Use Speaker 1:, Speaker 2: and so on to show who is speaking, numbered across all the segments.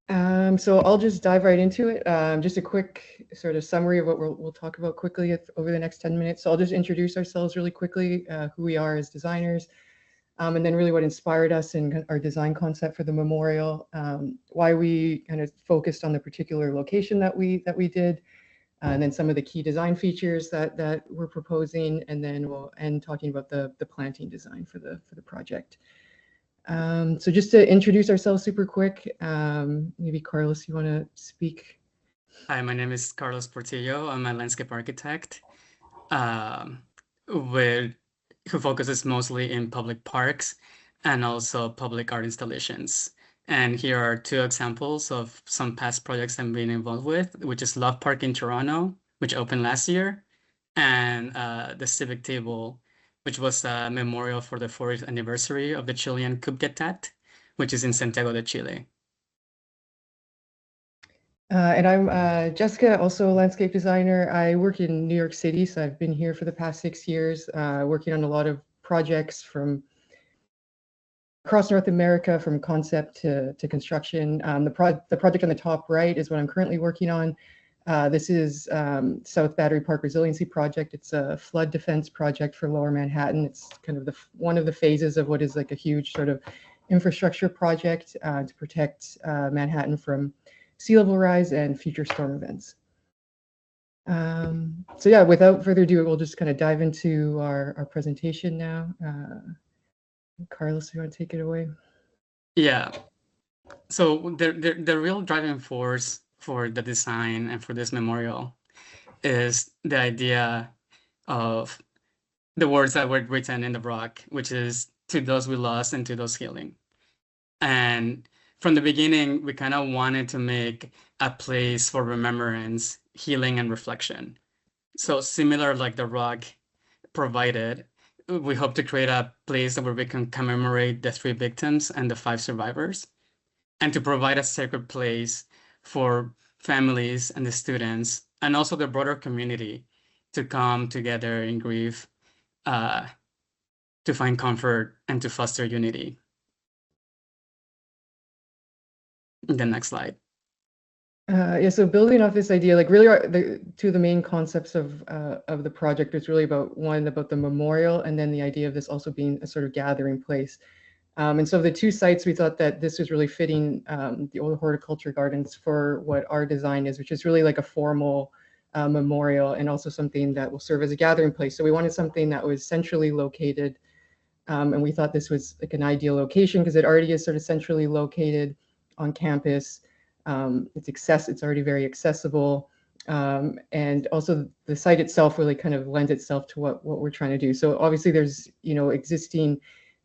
Speaker 1: So I'll just dive right into it. Just a quick sort of summary of what we'll talk about quickly over the next 10 minutes. So I'll just introduce ourselves really quickly, who we are as designers, and then really what inspired us in our design concept for the memorial, why we kind of focused on the particular location that we did, and then some of the key design features that we're proposing, and then we'll end talking about the planting design for the project. So just to introduce ourselves super quick, maybe Carlos, you want to speak?
Speaker 2: Hi, my name is Carlos Portillo. I'm a landscape architect um, with who focuses mostly in public parks and also public art installations. And here are two examples of some past projects I'm being involved with, which is Love Park in Toronto, which opened last year, and the Civic Table, which was a memorial for the 40th anniversary of the Chilean coup d'etat, which is in Santiago de Chile.
Speaker 1: And I'm Jessica, also a landscape designer. I work in New York City, so I've been here for the past 6 years, working on a lot of projects from across North America, from concept to construction. The project on the top right is what I'm currently working on. This is South Battery Park Resiliency Project. It's a flood defense project for Lower Manhattan. It's kind of one of the phases of what is like a huge sort of infrastructure project to protect Manhattan from sea level rise and future storm events. So yeah, without further ado, we'll just kind of dive into our presentation now. Carlos, you want to take it away?
Speaker 2: Yeah. So the real driving force for the design and for this memorial is the idea of the words that were written in the rock, which is to those we lost and to those healing. And from the beginning, we kind of wanted to make a place for remembrance, healing, and reflection. So similar like the rock provided, we hope to create a place where we can commemorate the 3 victims and the 5 survivors, and to provide a sacred place for families and the students and also the broader community to come together in grief, uh, to find comfort and to foster unity. The next slide.
Speaker 1: Yeah, so building off this idea, like really, two of the main concepts of the project is really about one about the memorial, and then the idea of this also being a sort of gathering place. And so the two sites, we thought that this was really fitting the old horticulture gardens for what our design is, which is really like a formal memorial and also something that will serve as a gathering place. So we wanted something that was centrally located, and we thought this was like an ideal location because it already is sort of centrally located on campus. It's already very accessible. And also the site itself really kind of lends itself to what we're trying to do. So obviously there's, existing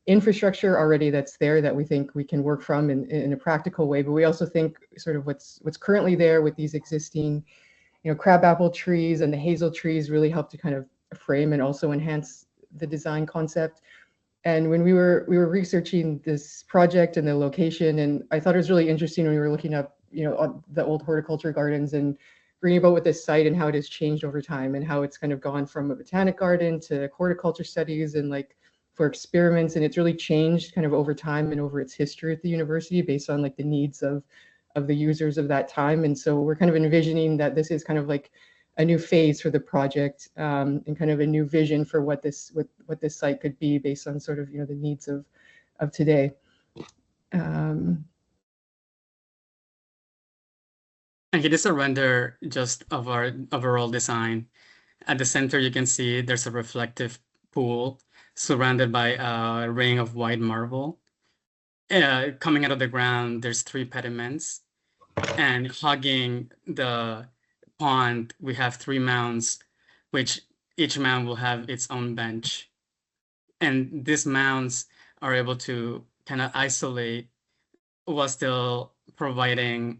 Speaker 1: infrastructure already that's there that we think we can work from in a practical way. But we also think sort of what's currently there with these existing, crabapple trees and the hazel trees really help to kind of frame and also enhance the design concept. And when we were researching this project and the location, and I thought it was really interesting when we were looking up, the old horticulture gardens and reading about what this site and how it has changed over time and how it's kind of gone from a botanic garden to horticulture studies and like for experiments, and it's really changed kind of over time and over its history at the university based on like the needs of the users of that time. And so we're kind of envisioning that this is kind of like a new phase for the project, and kind of a new vision for what this site could be based on sort of the needs of today.
Speaker 2: And here is a render just of our overall design. At the center, you can see there's a reflective pool surrounded by a ring of white marble. Coming out of the ground, there's 3 pediments, and hugging the pond, we have 3 mounds, which each mound will have its own bench. And these mounds are able to kind of isolate while still providing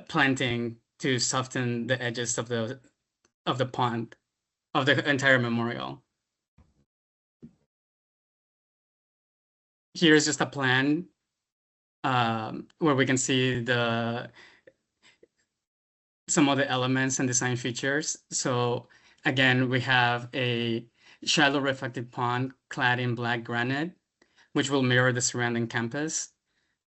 Speaker 2: planting to soften the edges of the pond, of the entire memorial. Here's just a plan where we can see some of the elements and design features. So again, we have a shallow reflective pond clad in black granite, which will mirror the surrounding campus.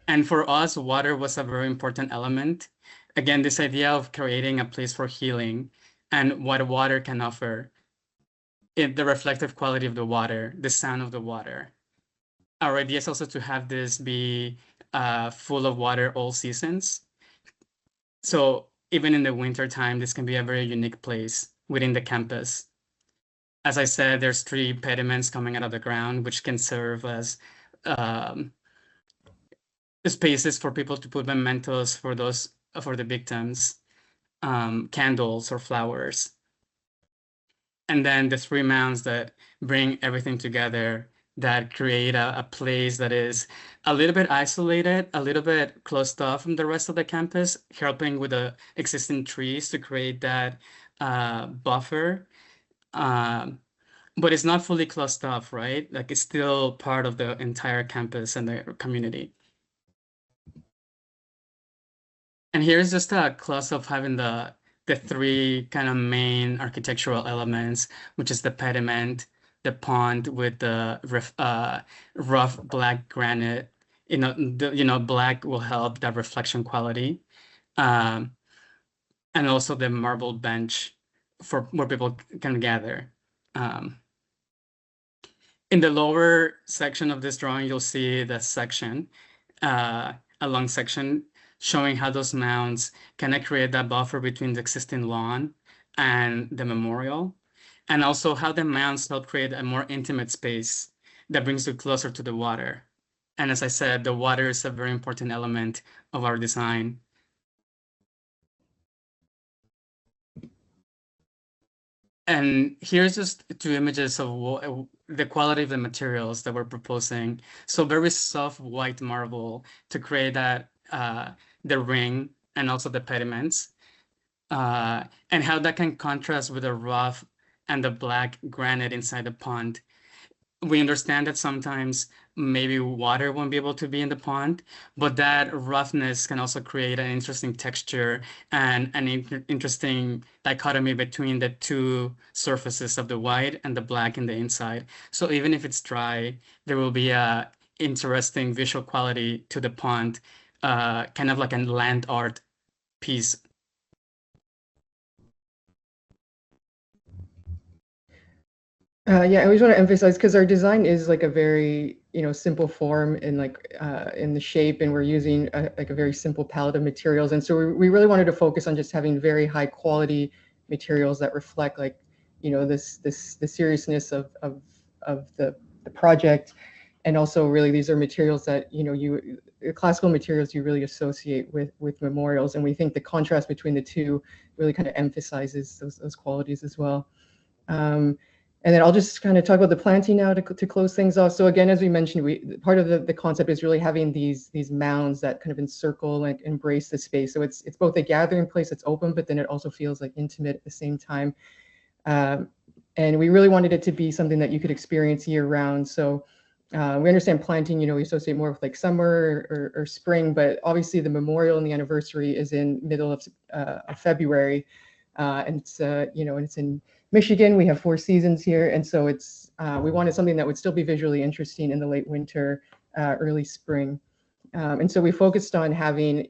Speaker 2: And for us, water was a very important element. Again, this idea of creating a place for healing and what water can offer, the reflective quality of the water, the sound of the water. Our idea is also to have this be full of water all seasons. So even in the winter time, this can be a very unique place within the campus. As I said, there's 3 pediments coming out of the ground, which can serve as um, spaces for people to put mementos for the victims, candles or flowers. And then the 3 mounds that bring everything together, that create a place that is a little bit isolated, a little bit closed off from the rest of the campus, helping with the existing trees to create that buffer. But it's not fully closed off, right? Like it's still part of the entire campus and the community. And here's just a close of having the 3 kind of main architectural elements, which is the pediment, the pond with the rough black granite. Black will help that reflection quality, um, and also the marble bench for where people can gather. In the lower section of this drawing, you'll see the section, a long section showing how those mounds kind of create that buffer between the existing lawn and the memorial, and also how the mounds help create a more intimate space that brings you closer to the water. And as I said, the water is a very important element of our design. And here's just 2 images of the quality of the materials that we're proposing. So very soft white marble to create that the ring and also the pediments, and how that can contrast with the rough and the black granite inside the pond. We understand that sometimes maybe water won't be able to be in the pond, but that roughness can also create an interesting texture and an interesting dichotomy between the 2 surfaces of the white and the black in the inside. So even if it's dry, there will be a interesting visual quality to the pond, kind of like a land art piece.
Speaker 1: Yeah, I always want to emphasize because our design is like a very, simple form in in the shape, and we're using like a very simple palette of materials. And so we really wanted to focus on just having very high quality materials that reflect like, the seriousness of the project. And also really these are materials that, classical materials you really associate with memorials. And we think the contrast between the 2 really kind of emphasizes those qualities as well. And then I'll just kind of talk about the planting now to close things off. So again, as we mentioned, part of the concept is really having these mounds that kind of encircle and embrace the space. So it's both a gathering place that's open, but then it also feels like intimate at the same time. And we really wanted it to be something that you could experience year round. So we understand planting, we associate more with like summer or spring, but obviously the memorial and the anniversary is in middle of February. And it's, and it's in Michigan. We have 4 seasons here. And so it's, we wanted something that would still be visually interesting in the late winter, early spring. And so we focused on having,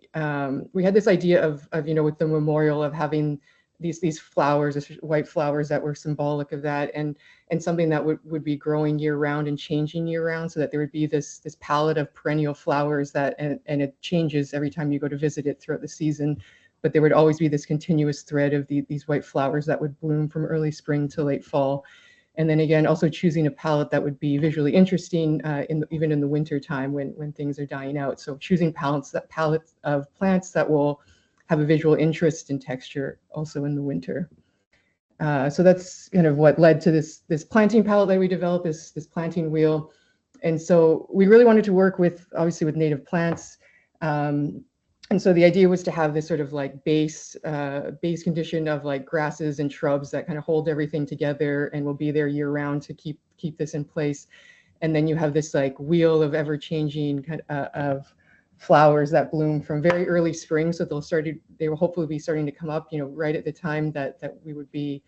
Speaker 1: we had this idea of, with the memorial of having these flowers, these white flowers that were symbolic of that, and something that would be growing year round and changing year round, so that there would be this palette of perennial flowers that, and it changes every time you go to visit it throughout the season. But there would always be this continuous thread of these white flowers that would bloom from early spring to late fall. And then again, also choosing a palette that would be visually interesting even in the winter time when things are dying out. So choosing palettes of plants that will have a visual interest in texture also in the winter. So that's kind of what led to this planting palette that we developed, this planting wheel. And so we really wanted to work obviously with native plants. And so the idea was to have this sort of like base condition of like grasses and shrubs that kind of hold everything together and will be there year round to keep this in place. And then you have this like wheel of ever changing kind of flowers that bloom from very early spring. So they will hopefully be starting to come up, right at the time that we would be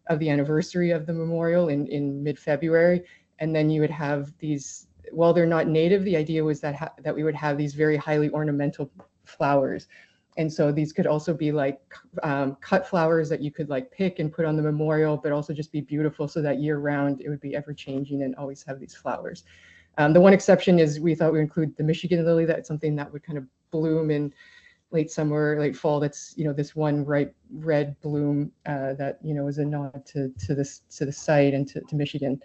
Speaker 1: of the anniversary of the memorial in mid-February. And then you would have these while they're not native, the idea was that that we would have these very highly ornamental flowers. And so these could also be like cut flowers that you could like pick and put on the memorial, but also just be beautiful so that year round it would be ever changing and always have these flowers. The one exception is we thought we would include the Michigan lily. That's something that would kind of bloom in late summer, late fall. That's, you know, this one ripe red bloom that, you know, is a nod to the site and to Michigan.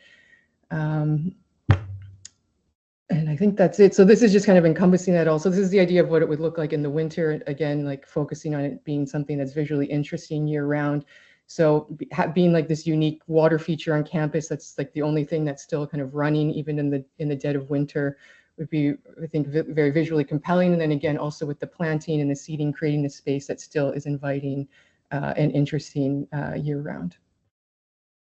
Speaker 1: And I think that's it. So this is just kind of encompassing that also. This is the idea of what it would look like in the winter. Again, like focusing on it being something that's visually interesting year round. So being like this unique water feature on campus, that's like the only thing that's still kind of running even in the dead of winter, would be, I think, very visually compelling. And then again, also with the planting and the seating, creating the space that still is inviting and interesting year round.